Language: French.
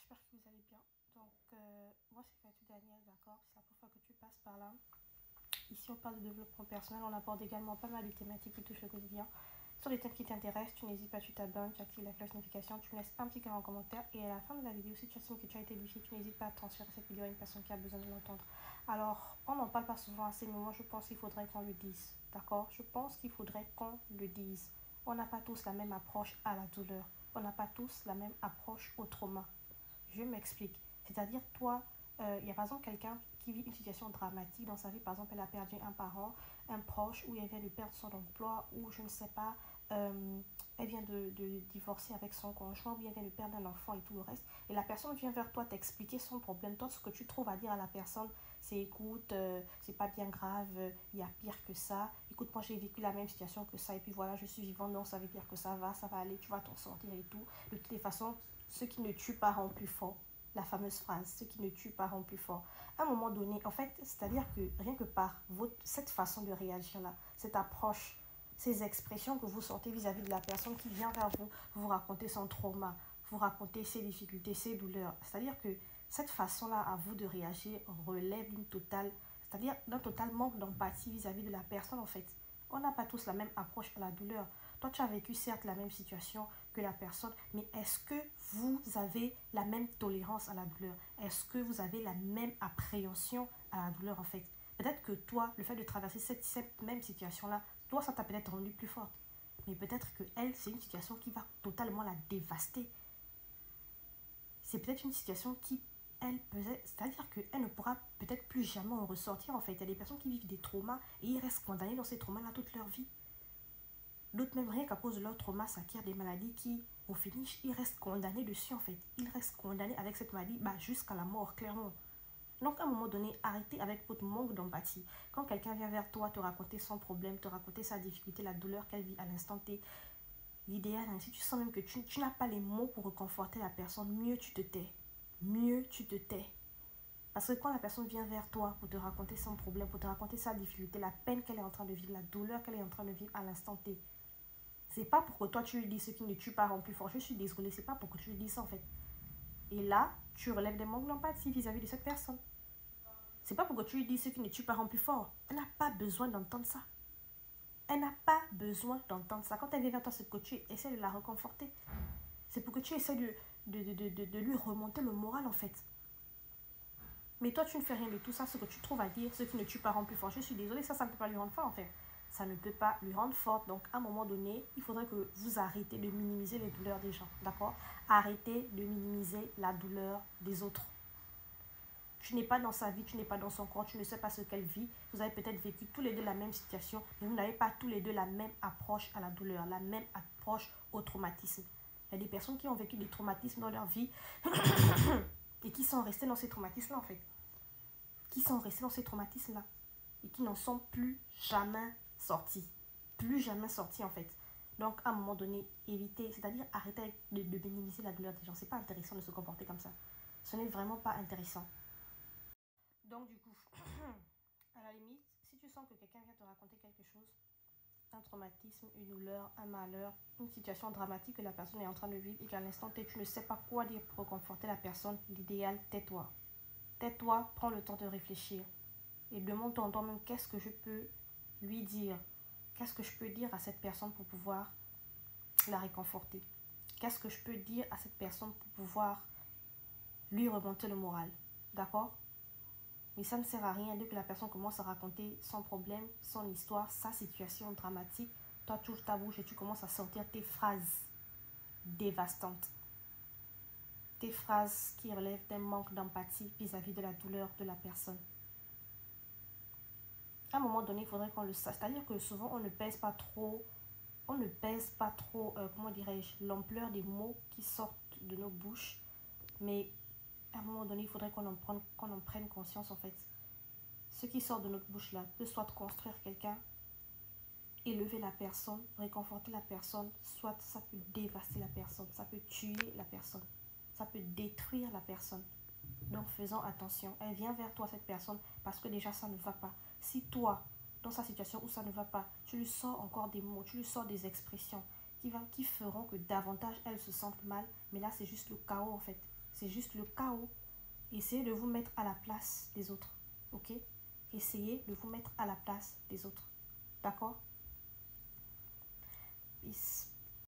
J'espère que vous allez bien. Moi, c'est Fatou Daniel, d'accord? C'est la première fois que tu passes par là. Ici, on parle de développement personnel. On aborde également pas mal de thématiques qui touchent le quotidien. Sur les thèmes qui t'intéressent, tu n'hésites pas, tu t'abonnes, tu actives la cloche notification, tu me laisses un petit cœur en commentaire. Et à la fin de la vidéo, si tu estimes que tu as été édifié, tu n'hésites pas à transférer cette vidéo à une personne qui a besoin de l'entendre. Alors, on n'en parle pas souvent assez, mais moi, je pense qu'il faudrait qu'on le dise, d'accord? Je pense qu'il faudrait qu'on le dise. On n'a pas tous la même approche à la douleur. On n'a pas tous la même approche au trauma. Je m'explique. C'est-à-dire, toi, il y a par exemple quelqu'un qui vit une situation dramatique dans sa vie. Par exemple, elle a perdu un parent, un proche, ou elle vient de perdre son emploi, ou je ne sais pas, elle vient de divorcer avec son conjoint, ou elle vient de perdre un enfant et tout le reste. Et la personne vient vers toi t'expliquer son problème. Toi, ce que tu trouves à dire à la personne, c'est écoute, c'est pas bien grave, il y a pire que ça. Écoute, moi j'ai vécu la même situation que ça, et puis voilà, je suis vivante, donc ça veut dire que ça va aller, tu vas t'en sortir et tout. De toutes les façons, ce qui ne tue pas rend plus fort. La fameuse phrase, ce qui ne tue pas rend plus fort. À un moment donné, en fait, c'est-à-dire que rien que par cette façon de réagir-là, cette approche, ces expressions que vous sortez vis-à-vis de la personne qui vient vers vous, vous raconter son trauma, vous raconter ses difficultés, ses douleurs. C'est-à-dire que cette façon-là à vous de réagir relève d'une totale, c'est-à-dire d'un total manque d'empathie vis-à-vis de la personne en fait. On n'a pas tous la même approche à la douleur. Toi, tu as vécu certes la même situation que la personne, mais est-ce que vous avez la même tolérance à la douleur? Est-ce que vous avez la même appréhension à la douleur en fait? Peut-être que toi, le fait de traverser cette même situation-là, toi, ça t'a peut-être rendu plus forte. Mais peut-être que elle, c'est une situation qui va totalement la dévaster. C'est peut-être une situation qui, elle, c'est-à-dire qu'elle ne pourra peut-être plus jamais en ressortir en fait. Il y a des personnes qui vivent des traumas et ils restent condamnés dans ces traumas-là toute leur vie. D'autres même rien qu'à cause de leur trauma s'acquièrent des maladies qui, au finish, ils restent condamnés dessus en fait. Ils restent condamnés avec cette maladie jusqu'à la mort, clairement. Donc à un moment donné, arrêtez avec votre manque d'empathie. Quand quelqu'un vient vers toi te raconter son problème, te raconter sa difficulté, la douleur qu'elle vit à l'instant T, l'idéal, hein, si tu sens même que tu n'as pas les mots pour reconforter la personne, mieux tu te tais. Mieux tu te tais. Parce que quand la personne vient vers toi pour te raconter son problème, pour te raconter sa difficulté, la peine qu'elle est en train de vivre, la douleur qu'elle est en train de vivre à l'instant T, c'est pas pour que toi tu lui dis ce qui ne tue pas rend plus fort. Je suis désolée, c'est pas pour que tu lui dises ça en fait. Et là, tu relèves des manques d'empathie vis-à-vis de cette personne. C'est pas pour que tu lui dises ce qui ne tue pas rend plus fort. Elle n'a pas besoin d'entendre ça. Elle n'a pas besoin d'entendre ça. Quand elle vient vers toi, c'est que tu essaies de la réconforter. C'est pour que tu essaies de lui remonter le moral en fait. Mais toi, tu ne fais rien de tout ça. Ce que tu trouves à dire, ce qui ne tue pas rend plus fort. Je suis désolée, ça ne peut pas lui rendre fort en fait. Ça ne peut pas lui rendre forte. Donc, à un moment donné, il faudrait que vous arrêtez de minimiser les douleurs des gens. D'accord? Arrêtez de minimiser la douleur des autres. Tu n'es pas dans sa vie, tu n'es pas dans son corps, tu ne sais pas ce qu'elle vit. Vous avez peut-être vécu tous les deux la même situation, mais vous n'avez pas tous les deux la même approche à la douleur, la même approche au traumatisme. Il y a des personnes qui ont vécu des traumatismes dans leur vie et qui sont restées dans ces traumatismes-là en fait. Qui sont restés dans ces traumatismes-là et qui n'en sont plus jamais sortis. Plus jamais sortis en fait. Donc à un moment donné, évitez, c'est-à-dire arrêtez de minimiser la douleur des gens. C'est pas intéressant de se comporter comme ça. Ce n'est vraiment pas intéressant. Donc du coup, à la limite, si tu sens que quelqu'un vient te raconter quelque chose, un traumatisme, une douleur, un malheur, une situation dramatique que la personne est en train de vivre et qu'à l'instant T, tu ne sais pas quoi dire pour réconforter la personne, l'idéal, tais-toi. Tais-toi, prends le temps de réfléchir et demande-toi en toi-même qu'est-ce que je peux lui dire, qu'est-ce que je peux dire à cette personne pour pouvoir la réconforter, qu'est-ce que je peux dire à cette personne pour pouvoir lui remonter le moral, d'accord? Mais ça ne sert à rien dès que la personne commence à raconter son problème, son histoire, sa situation dramatique. Toi, tu ouvres ta bouche et tu commences à sortir tes phrases dévastantes. Tes phrases qui relèvent d'un manque d'empathie vis-à-vis de la douleur de la personne. À un moment donné, il faudrait qu'on le sache. C'est-à-dire que souvent, on ne pèse pas trop, comment dirais-je, l'ampleur des mots qui sortent de nos bouches. Mais à un moment donné, il faudrait qu'on en prenne conscience en fait. Ce qui sort de notre bouche là peut soit construire quelqu'un, élever la personne, réconforter la personne, soit ça peut dévaster la personne, ça peut tuer la personne, ça peut détruire la personne. Donc faisons attention. Elle vient vers toi cette personne parce que déjà ça ne va pas. Si toi, dans sa situation où ça ne va pas, tu lui sors encore des mots, tu lui sors des expressions qui feront que davantage elle se sente mal, mais là c'est juste le chaos en fait. C'est juste le chaos. Essayez de vous mettre à la place des autres. Ok? Essayez de vous mettre à la place des autres. D'accord?